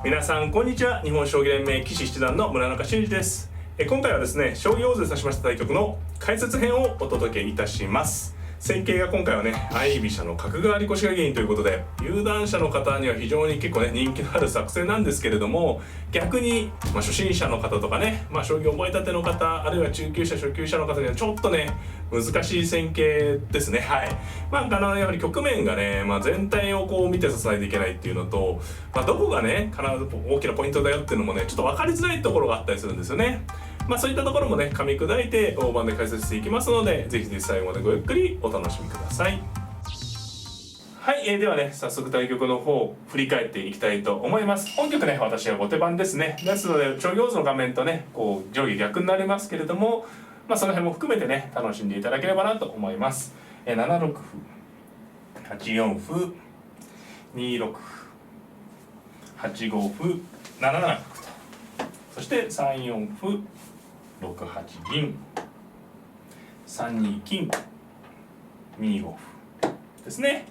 皆さんこんにちは。日本将棋連盟棋士七段の村中俊二です。今回はですね、将棋大勢指しました対局の解説編をお届けいたします。戦型が今回はね、相居飛車の角換わり腰掛け銀ということで、有段者の方には非常に結構ね人気のある作戦なんですけれども、逆に、初心者の方とかね、将棋覚えたての方、あるいは中級者初級者の方にはちょっとね難しい戦型ですね。はい。やはり局面がね、全体をこう見て指さないといけないっていうのと、どこがね必ず大きなポイントだよっていうのもねちょっと分かりづらいところがあったりするんですよね。そういったところもね噛み砕いて大盤で解説していきますので、ぜひぜひ最後までごゆっくりお楽しみください。はい、ではね早速対局の方を振り返っていきたいと思います。本局ね私は後手番ですね。ですので将棋大図の画面とねこう上下逆になりますけれども、その辺も含めてね楽しんでいただければなと思います。7六歩、8四歩、2六歩、8五歩、7七角と、そして3四歩、6八銀、3二金、2五歩ですね。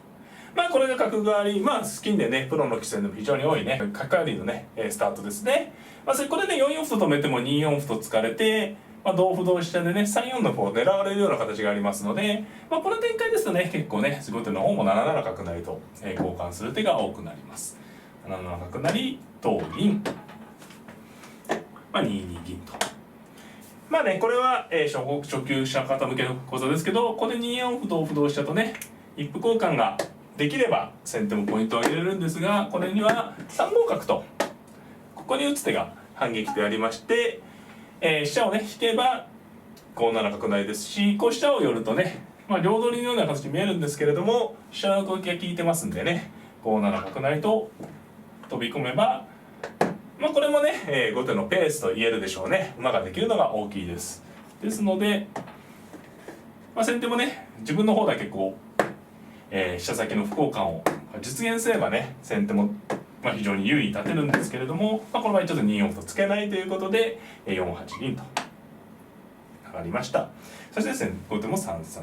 これが角換わり、スキンでねプロの棋戦でも非常に多いね角換わりのねスタートですね。それこれで4四歩と止めても2四歩と突かれて、同歩同飛車でね3四の歩を狙われるような形がありますので、この展開ですとね結構ね後手の方も7七角成と交換する手が多くなります。7七角成、同銀、2二銀と。これは、初級者方向けの講座ですけど、ここで2四歩同歩同飛車とね一歩交換ができれば先手もポイントを上げれるんですが、これには3五角とここに打つ手が反撃でありまして、飛車をね引けば5七角成ですし、飛車を寄るとね、両取りのような形に見えるんですけれども、飛車の動きが効いてますんでね、5七角成と飛び込めば、これもね、後手のペースと言えるでしょうね。馬ができるのが大きいです。ですので、先手もね自分の方だけこう、飛車先の歩交換を実現すればね先手も非常に優位に立てるんですけれども、この場合ちょっと2四歩とつけないということで4八銀と上がりました。そしてですね後手も3三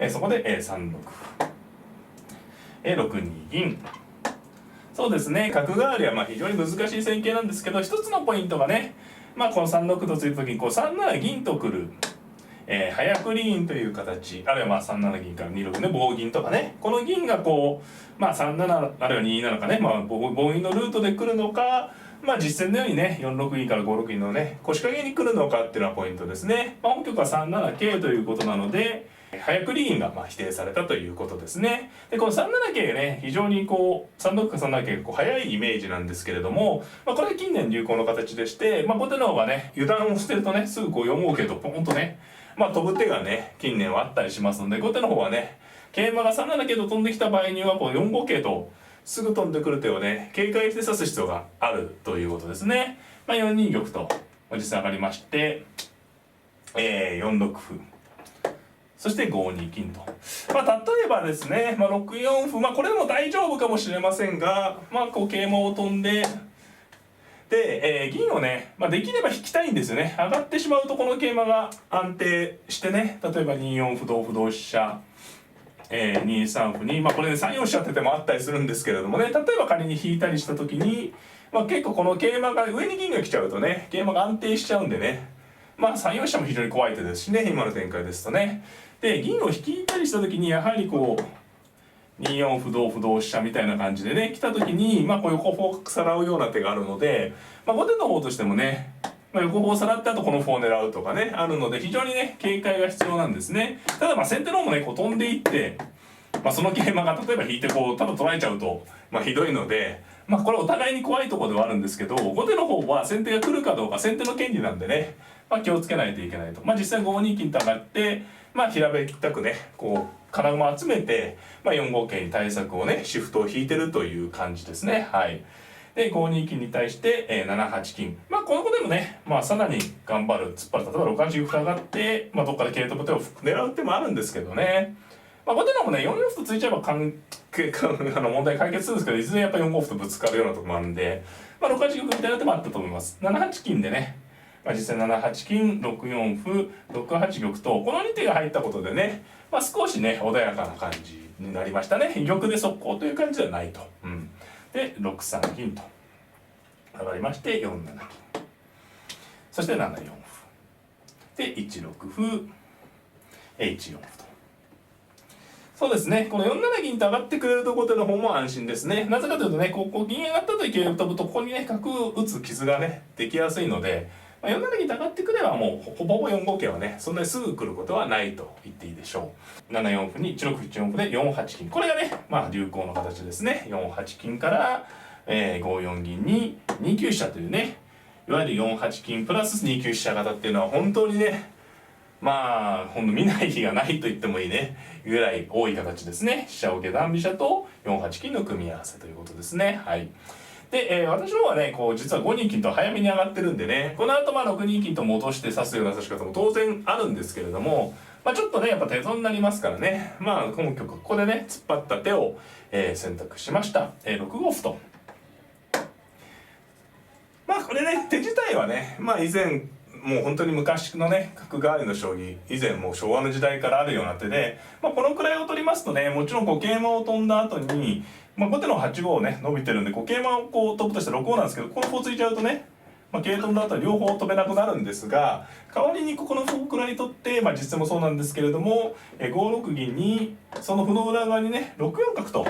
銀、そこで3六歩、6二銀。そうですね、角換わりは非常に難しい戦型なんですけど、一つのポイントがね、この3六とついた時にこう3七銀とくる、早繰り銀という形、あるいは3七銀から2六ね棒銀とかね、この銀がこう3七あるいは2七かね、棒銀のルートで来るのか、実戦のようにね4六銀から5六銀のね腰掛けに来るのかっていうのはポイントですね。本局は3七桂ということなので、早繰り銀が否定されたということですね。でこの3七桂ね非常にこう3六か3七桂がこう早いイメージなんですけれども、これ近年流行の形でして、後手の方がね油断をしてるとねすぐこう4五桂とポンとね飛ぶ手がね近年はあったりしますので、後手の方はね桂馬が3七桂と飛んできた場合にはこう4五桂とすぐ飛んでくる手をね警戒して指す必要があるということですね。4二玉と実際上がりまして、4六歩、そして5二金と。例えばですね、6四歩、これでも大丈夫かもしれませんが、こう桂馬を飛んで、で、銀をね、できれば引きたいんですよね。上がってしまうとこの桂馬が安定してね、例えば2四歩同歩同飛車、2三歩に、これで3四飛車って手もあったりするんですけれどもね、例えば仮に引いたりした時に、結構この桂馬が上に銀が来ちゃうとね、桂馬が安定しちゃうんでね、3四飛車も非常に怖い手ですしね、今の展開ですとね。で銀を引いたりした時にやはりこう2四歩同歩同飛車みたいな感じでね来た時にこう横歩をさらうような手があるので、後手の方としてもね、横歩をさらってあとこの歩を狙うとかねあるので非常にね警戒が必要なんですね。ただ先手の方もねこう飛んでいって、その桂馬が例えば引いてこうただ取られちゃうとひどいので、これお互いに怖いところではあるんですけど、後手の方は先手が来るかどうか先手の権利なんでね、気をつけないといけないと。実際5二金と上がって平べったくねこう金馬を集めて、4五桂に対策をねシフトを引いてるという感じですね。はい。で5二金に対して、7八金、この子でもねさらに頑張る突っ張る、例えば6八歩上がって、どっかで桂飛ぶ手を狙う手もあるんですけどね、後手の方もね4四歩とついちゃえば問題解決するんですけど、いずれやっぱ4五歩とぶつかるようなところもあるんで、6八玉みたいな手もあったと思います。7八金でね、実際7八金、6四歩、6八玉とこの2手が入ったことでね、少しね穏やかな感じになりましたね。玉で速攻という感じではないと。で6三銀と上がりまして4七銀、そして7四歩で1六歩1四歩と。そうですね、この4七銀と上がってくれると後手の方も安心ですね。なぜかというとね、ここ銀上がったと桂を飛ぶとここにね角を打つ傷がねできやすいので、4七銀と上がってくればもうほぼほぼ4五桂はねそんなにすぐ来ることはないと言っていいでしょう。7四歩に1六歩1四歩で4八金、これがね流行の形ですね。4八金から、5四銀に2九飛車というね、いわゆる4八金プラス2九飛車型っていうのは本当にねほんと見ない日がないと言ってもいいねぐらい多い形ですね。飛車を下段飛車と4八金の組み合わせということですね。はい。で、私の方はね実は5二金と早めに上がってるんでね、この後6二金と戻して指すような指し方も当然あるんですけれども、ちょっとねやっぱ手損になりますからね、今局ここでね突っ張った手を、選択しました。6五歩と。これね手自体はね以前もう本当に昔のね角換わりの将棋、以前もう昭和の時代からあるような手で、このくらいを取りますとね、もちろん桂馬を飛んだ後に、後手の8五ね伸びてるんで桂馬を飛ぶとしたら6五なんですけど、この歩ついちゃうとね、桂飛んだ後に両方飛べなくなるんですが、代わりにここの歩をくらい取って、実戦もそうなんですけれども、5六銀にその歩の裏側にね6四角と、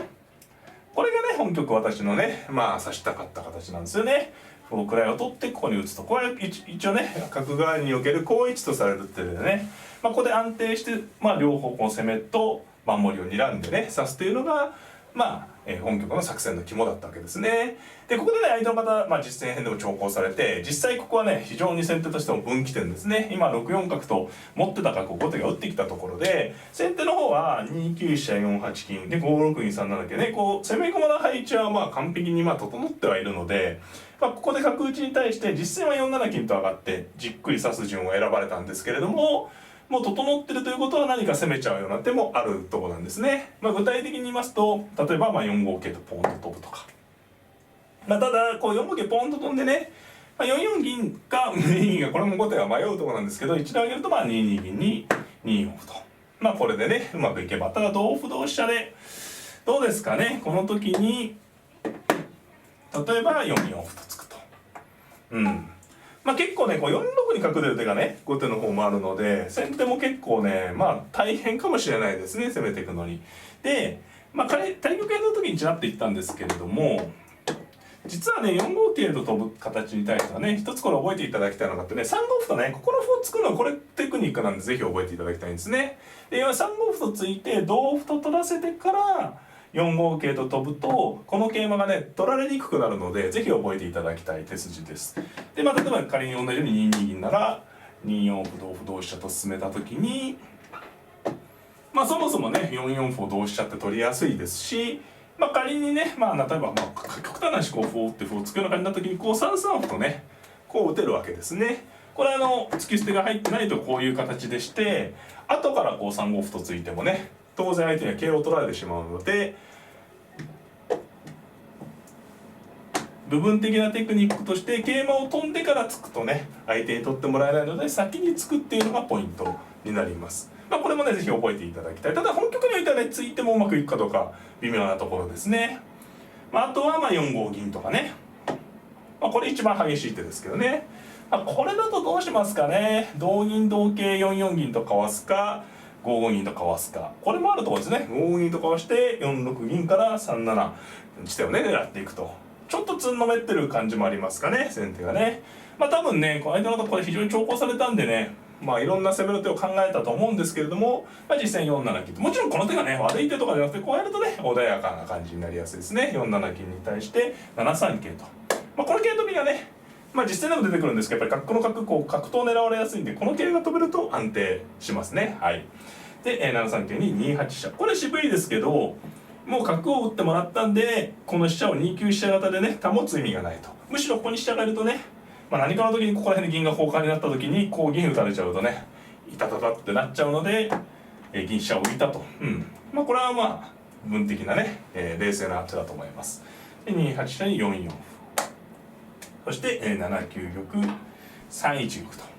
これがね本局私のね指したかった形なんですよね。この位を取ってここに打つと、これ一応ね角換わりにおける好位置とされる手でね、ここで安定して、両方こう攻めと守りを睨んでね指すというのが本局の作戦の肝だったわけですね。でここでね相手の方、実戦編でも長考されて、実際ここはね非常に先手としても分岐点ですね。今6四角と持ってた角を後手が打ってきたところで、先手の方は2九飛車4八金で5六銀3七桂ね、攻め駒の配置は完璧に整ってはいるので、ここで角打ちに対して実戦は4七金と上がってじっくり指す順を選ばれたんですけれども、もう整ってるということは何か攻めちゃうような手もあるところなんですね。具体的に言いますと、例えば4五桂とポンと飛ぶとか、ただ4五桂ポンと飛んでね、4四銀か2二銀がこれも後手は迷うところなんですけど、一度上げると2二銀に2四歩と、これでねうまくいけば、ただ同歩同飛車でどうですかね、この時に例えば4四歩とつくと、結構ね4六に角出る手がね後手の方もあるので、先手も結構ね大変かもしれないですね、攻めていくのに。で対局編の時にちらっと言ったんですけれども、実はね4五桂と飛ぶ形に対してはね、一つこれ覚えていただきたいのがあってね、3五歩とねここの歩を突くのはこれテクニックなんで、ぜひ覚えていただきたいんですね。で3五歩と突いて同歩と取らせてから4五桂と飛ぶと、この桂馬がね取られにくくなるので、ぜひ覚えていただきたい手筋です。で例えば仮に同じように2二銀なら2四歩同歩同飛車と進めた時に、そもそもね4四歩を同飛車って取りやすいですし、仮にね例えば極端な話歩を打って歩を突くような感じになった時に3三歩とね打てるわけですね。これ突き捨てが入ってないとこういう形でして、後から3五歩と突いてもね当然相手には桂を取られてしまうので、部分的なテクニックとして桂馬を飛んでから突くとね相手に取ってもらえないので、先に突くっていうのがポイントになります。これもねぜひ覚えていただきたい。ただ本局においてはね突いてもうまくいくかどうか微妙なところですね。あとは4五銀とかね、これ一番激しい手ですけどね。これだとどうしますかね。同銀同桂4四銀とかわすか5五銀とかわすか、これもあるところですね。5五銀とかわして4六銀から3七地点をね狙っていくと、ちょっとつんのめってる感じもありますかね、先手がね。多分ね相手の方これ非常に長考されたんでね、いろんな攻めの手を考えたと思うんですけれども、実際4七金と、もちろんこの手がね悪い手とかじゃなくて、こうやるとね穏やかな感じになりやすいですね。4七金に対して7三桂と、この桂跳びがね実戦でも出てくるんですけど、やっぱりこの角角頭を狙われやすいんで、この桂が飛べると安定しますね。はい。で7三桂に2八飛車、これ渋いですけど、もう角を打ってもらったんで、この飛車を2九飛車型でね保つ意味がないと。むしろここに飛車がいるとね、何かの時にここら辺で銀が交換になった時に銀打たれちゃうとねいたたたってなっちゃうので、銀飛車を浮いたと。これは部分的なね、冷静な手だと思います。で2八飛車に4四歩、そして、7九玉3一玉と。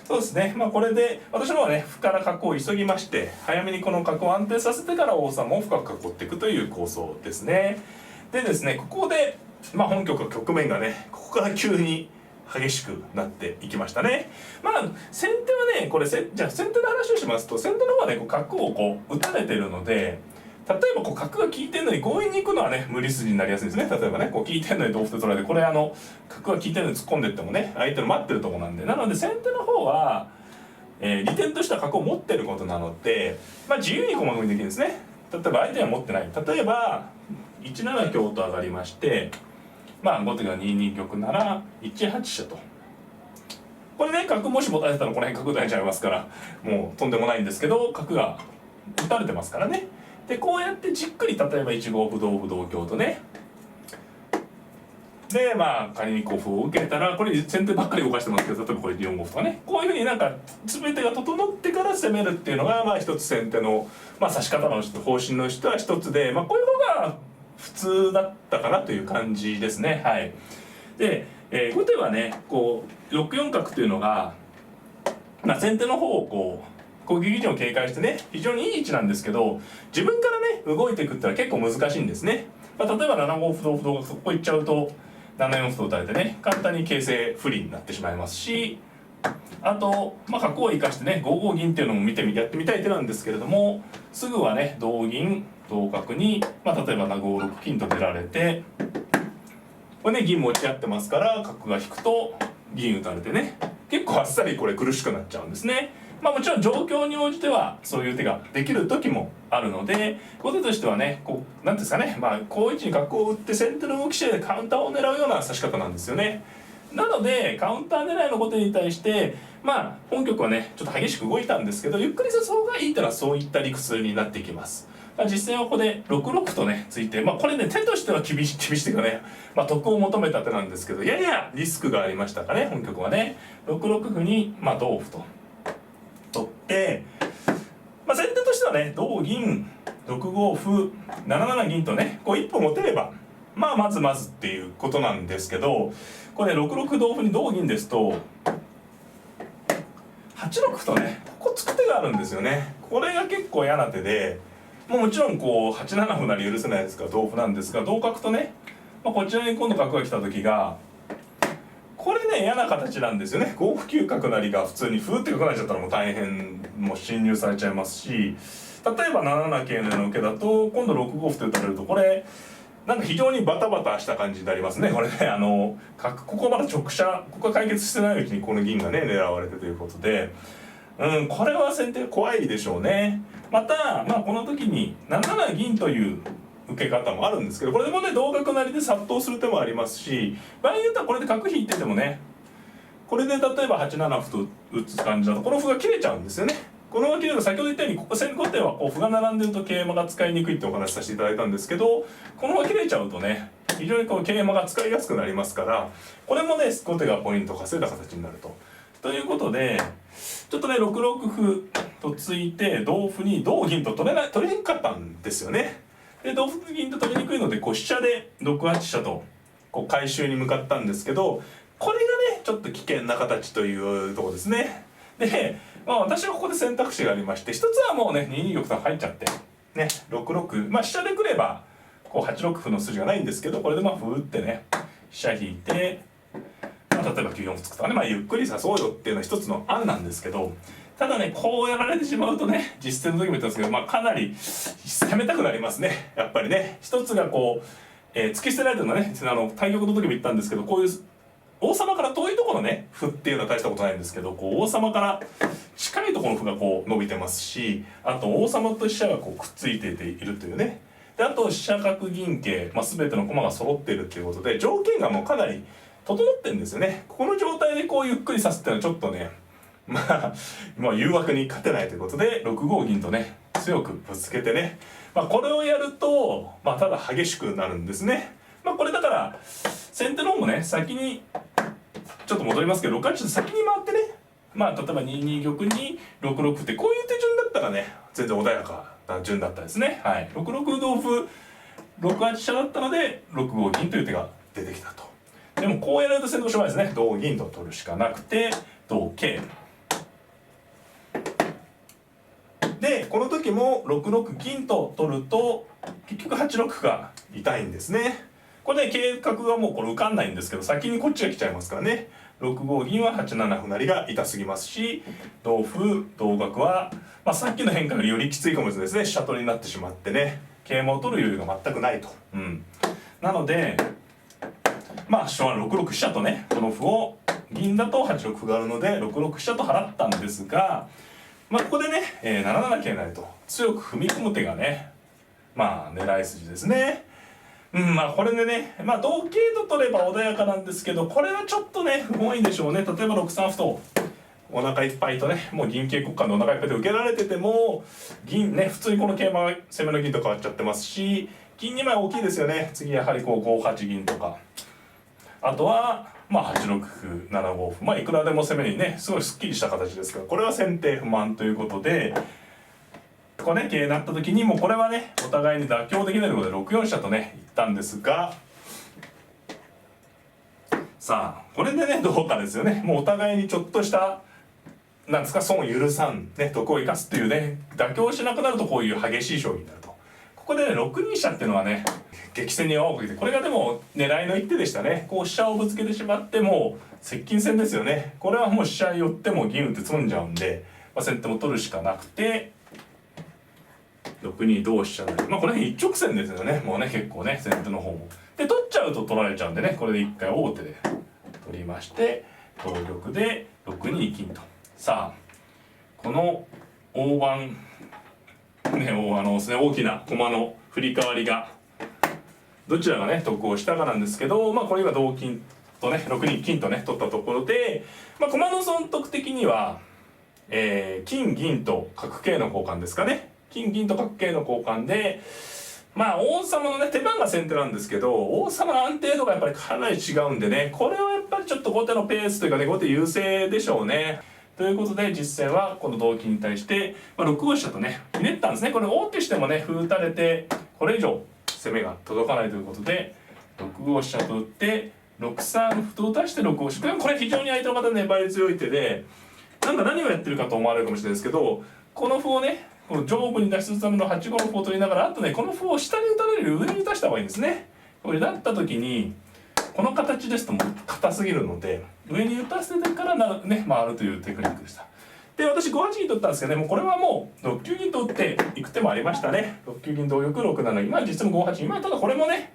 そうですね。これで私の方はね歩から角を急ぎまして、早めにこの角を安定させてから王様を深く囲っていくという構想ですね。でですね、ここで、本局の局面がね、ここから急に激しくなっていきましたね。先手はね、これじゃあ先手の話をしますと、先手の方はね、角を打たれてるので、例えば角が効いてるのに強引に行くのはね、無理筋になりやすいですね。例えばね、効いてるのに同歩で取られて、これ角が効いてるのに突っ込んでってもね、相手の待ってるとこなんで、なので先手の方は、利点としては角を持ってることなので、自由に駒組みできるんですね。例えば相手は持ってない。例えば1七香と上がりまして、後手が2二玉なら1八飛車と。これね、角もし持たれたらこの辺角打たれちゃいますから、もうとんでもないんですけど、角が打たれてますからね。でこうやってじっくり、例えば1五歩同歩同香とね、で仮にこう歩を受けたら、これ先手ばっかり動かしてますけど、例えばこれ4五歩とかね、こういうふうに全てが整ってから攻めるっていうのが一つ先手の、指し方の方針の人は一つで、こういうのが普通だったかなという感じですね。はい。で、後手はね、6四角というのが、先手の方を攻撃陣を警戒してね、非常にいい位置なんですけど、自分からね動いていくってのは結構難しいんですね。例えば7五歩同歩同角、そこ行っちゃうと7四歩と打たれてね、簡単に形勢不利になってしまいますし、あと、角を生かしてね、5五銀っていうのもやってみたい手なんですけれども、すぐはね、同銀同角に、例えば5六金と出られて、これね、銀持ち合ってますから、角が引くと銀打たれてね、結構あっさりこれ苦しくなっちゃうんですね。もちろん状況に応じてはそういう手ができる時もあるので、後手としてはね、なんていうんですかね、こういう位置に角を打って先手の動き次第でカウンターを狙うような指し方なんですよね。なのでカウンター狙いの後手に対して、本局はねちょっと激しく動いたんですけど、ゆっくりした方がいいというのはそういった理屈になっていきます。実戦はここで6六とねついて、これね手としては厳しいというかね、得を求めた手なんですけど、ややリスクがありましたかね、本局はね。6六歩に同歩と取って、先手としてはね、同銀6五歩7七銀とね一歩持てればまずっていうことなんですけど、これ6六同歩に同銀ですと8六歩とねここ突く手があるんですよね。これが結構嫌な手で、もちろん8七歩成許せないですから同歩なんですが、同角とね、こちらに今度角が来た時がこれね嫌な形なんですよね。5歩9角成が普通に歩って書かれちゃったらもう大変、もう侵入されちゃいますし、例えば7七桂の受けだと今度6五歩と打たれると、これ非常にバタバタした感じになりますね。これねここまだ直射、ここが解決してないうちにこの銀がね狙われてということで、これは先手怖いでしょうね。またこの時に7七銀という受け方もあるんですけど、これでもね同角成で殺到する手もありますし、場合によってはこれで角引いててもね、これで例えば8七歩と打つ感じだとこの歩が切れちゃうんですよね。この歩が切れると、先ほど言ったようにここ後手は歩が並んでると桂馬が使いにくいってお話しさせていただいたんですけど、この歩が切れちゃうとね非常に桂馬が使いやすくなりますから、これもね後手がポイントを稼いだ形になると。ということでちょっとね6六歩と突いて同歩に同銀と取りにくかったんですよね。で同歩銀と取りにくいので飛車で6八飛車と回収に向かったんですけど、これがねちょっと危険な形というところですね。で私はここで選択肢がありまして、一つはもうね2二玉と入っちゃってね6六飛車でくれば8六歩の筋がないんですけど、これで歩打ってね飛車引いて、例えば9四歩突くとかね、ゆっくり指そうよっていうのは一つの案なんですけど、ただねこうやられてしまうとね、実戦の時も言ったんですけど、かなり攻めたくなりますね。やっぱりね一つが突き捨てられてるのはね、対局の時も言ったんですけど、こういう王様から遠いところのね歩っていうのは大したことないんですけど、王様から近いところの歩が伸びてますし、あと王様と飛車がくっついているというね、であと飛車角銀桂、全ての駒が揃っているっていうことで、条件がもうかなり整ってるんですよね。この状態でゆっくり指すっていうのはちょっとね誘惑に勝てないということで、6五銀とね強くぶつけてね、これをやるとただ激しくなるんですね。これだから先手の方もね先にちょっと戻りますけど、6八と先に回ってね、例えば2二玉に6六歩ってこういう手順だったらね全然穏やかな順だったですね。はい、6六同歩6八飛車だったので6五銀という手が出てきたと。でもこうやられると先手しょうがないですね。同銀と取るしかなくて同桂でこの時も6六銀と取ると結局8六歩が痛いんですね。これね計画がもうこれ受かんないんですけど、先にこっちが来ちゃいますからね。6五銀は8七歩成が痛すぎますし、同歩同角は、さっきの変化よりよりきついかもしれないですね。飛車取りになってしまってね、桂馬を取る余裕が全くないと。なので初は6六飛車とね、この歩を銀だと8六歩があるので6六飛車と払ったんですが、ここでね、7七桂成と強く踏み込む手がね、狙い筋ですね。これでね、同桂と取れば穏やかなんですけど、これはちょっとね不本意でしょうね。例えば6三歩とお腹いっぱいとね、もう銀桂交換でお腹いっぱいで受けられてても、銀ね、普通にこの桂馬は攻めの銀と変わっちゃってますし、銀2枚大きいですよね。次やはりこう5八銀とか、あとは8六歩7五歩、いくらでも攻めにねすごいすっきりした形ですから、これは先手不満ということで、こうね桂になった時にもうこれはねお互いに妥協できないということで6四飛車とねいったんですが、さあこれでねどうかですよね。もうお互いにちょっとしたなんですか、損を許さんね、得を生かすっていうね、妥協しなくなるとこういう激しい将棋になると。ここでね6二飛車っていうのはね激戦に泡をかけて、これがでも狙いの一手でしたね。こう飛車をぶつけてしまっても接近戦ですよね。これはもう飛車寄っても銀打って詰んじゃうんで、先手も取るしかなくて6二同飛車成、これ一直線ですよね。もうね結構ね先手の方もで取っちゃうと取られちゃうんでね、これで一回王手で取りまして、同玉で6二金と。さあこの大盤ね、大きな駒の振り替わりがどちらがね得をしたかなんですけど、これが同金とね6二金とね取ったところで、駒の損得的には、金銀と角桂の交換ですかね。金銀と角桂の交換で、王様のね手番が先手なんですけど、王様の安定度がやっぱりかなり違うんでね、これはやっぱりちょっと後手のペースというかね、後手優勢でしょうね。ということで実戦はこの同金に対して、6五飛車とねひねったんですね。これ王手してもね歩打たれてこれ以上攻めが届かないということで、6五飛車と打って6三歩と打たして6五飛車、これ非常に相手の方粘り強い手で、何をやってるかと思われるかもしれないですけど、この歩をねこの上部に脱出するための8五の歩を取りながら、あとねこの歩を下に打たれるより上に打たした方がいいんですね。これだった時にこの形ですともう硬すぎるので、上に打たせてからね回るというテクニックでした。で私5八銀取ったんですけどね、もうこれはもう6九銀と打っていく手もありましたね。6九銀同玉6七銀、実質も5八銀、ただこれもね、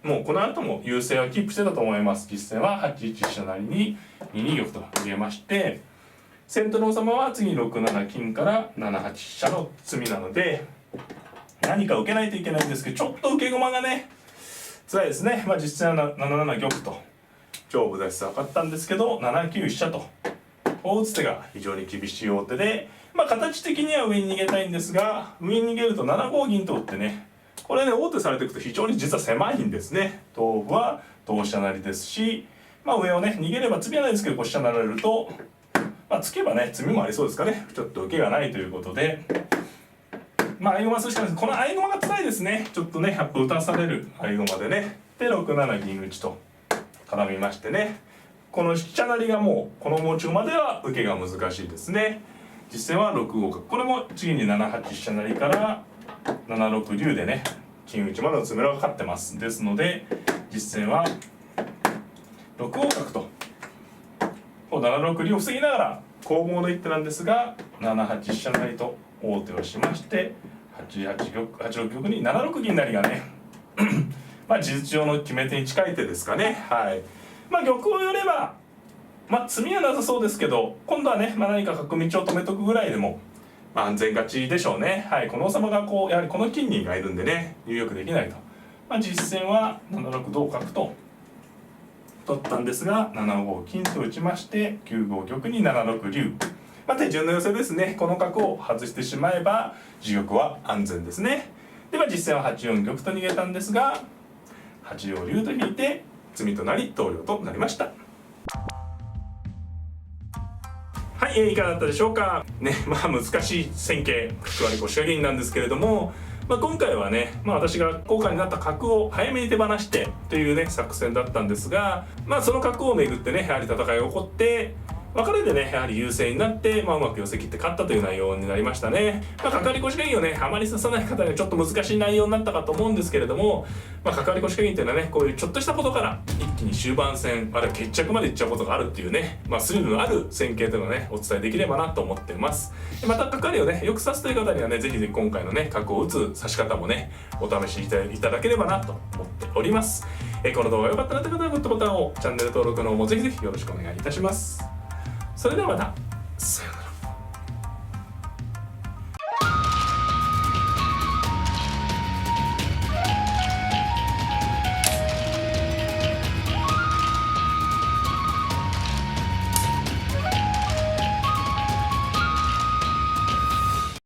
もうこの後も優勢はキープしてたと思います。実戦は8一飛車成に2二玉と入れまして、先手の王様は次6七金から7八飛車の詰みなので、何か受けないといけないんですけど、ちょっと受け駒がね辛いですね。実際は7七玉と上部脱出分かったんですけど、7九飛車とこう打つ手が非常に厳しい王手で、形的には上に逃げたいんですが、上に逃げると7五銀と打ってね、これね王手されていくと非常に実は狭いんですね。同歩は同飛車成ですし、上をね逃げれば詰みはないですけど、こう飛車成られると突けばね詰みもありそうですかね。ちょっと受けがないということで、合駒するしかないです。この合駒が辛いですね。ちょっとねやっぱ打たされる合駒でね、で6七銀打ちと絡みましてね、この飛車成りがもうこの持ち駒では受けが難しいですね。実戦は6五角、これも次に7八飛車成から7六竜でね金打ちまでの詰めろがかかってます。ですので実戦は6五角とこう7六竜を防ぎながら攻防の一手なんですが、7八飛車成と王手をしまして、8六玉に7六銀成がね事実上の決め手に近い手ですかね。玉を寄れば詰みはなさそうですけど、今度はね、何か角道を止めとくぐらいでも、安全勝ちでしょうね。この王様がやはりこの金銀がいるんでね入玉できないと。実戦は7六同角と取ったんですが、7五金と打ちまして9五玉に7六竜、手順の寄せですね。この角を外してしまえば自玉は安全ですね。で実戦は8四玉と逃げたんですが、8四竜と引いて詰みとなり投了となりました。いかがだったでしょうかね。難しい戦型角割り腰掛けなんですけれども、今回はね、私が高価になった角を早めに手放してというね作戦だったんですが、その角をめぐってねやはり戦いが起こって、別れでねやはり優勢になって、うまく寄せ切って勝ったという内容になりましたね。かかり腰掛けをねあまり指さない方にはちょっと難しい内容になったかと思うんですけれども、かかり腰掛けっていうのはねこういうちょっとしたことから一気に終盤戦あるいは決着までいっちゃうことがあるっていうね、スリルのある戦型というのをねお伝えできればなと思っています。またかかりをねよく指すという方にはねぜひぜひ今回のね角を打つ指し方もねお試しいただければなと思っております。この動画が良かったなという方はグッドボタンを、チャンネル登録の方もぜひぜひよろしくお願いいたします。それではまた。さようなら。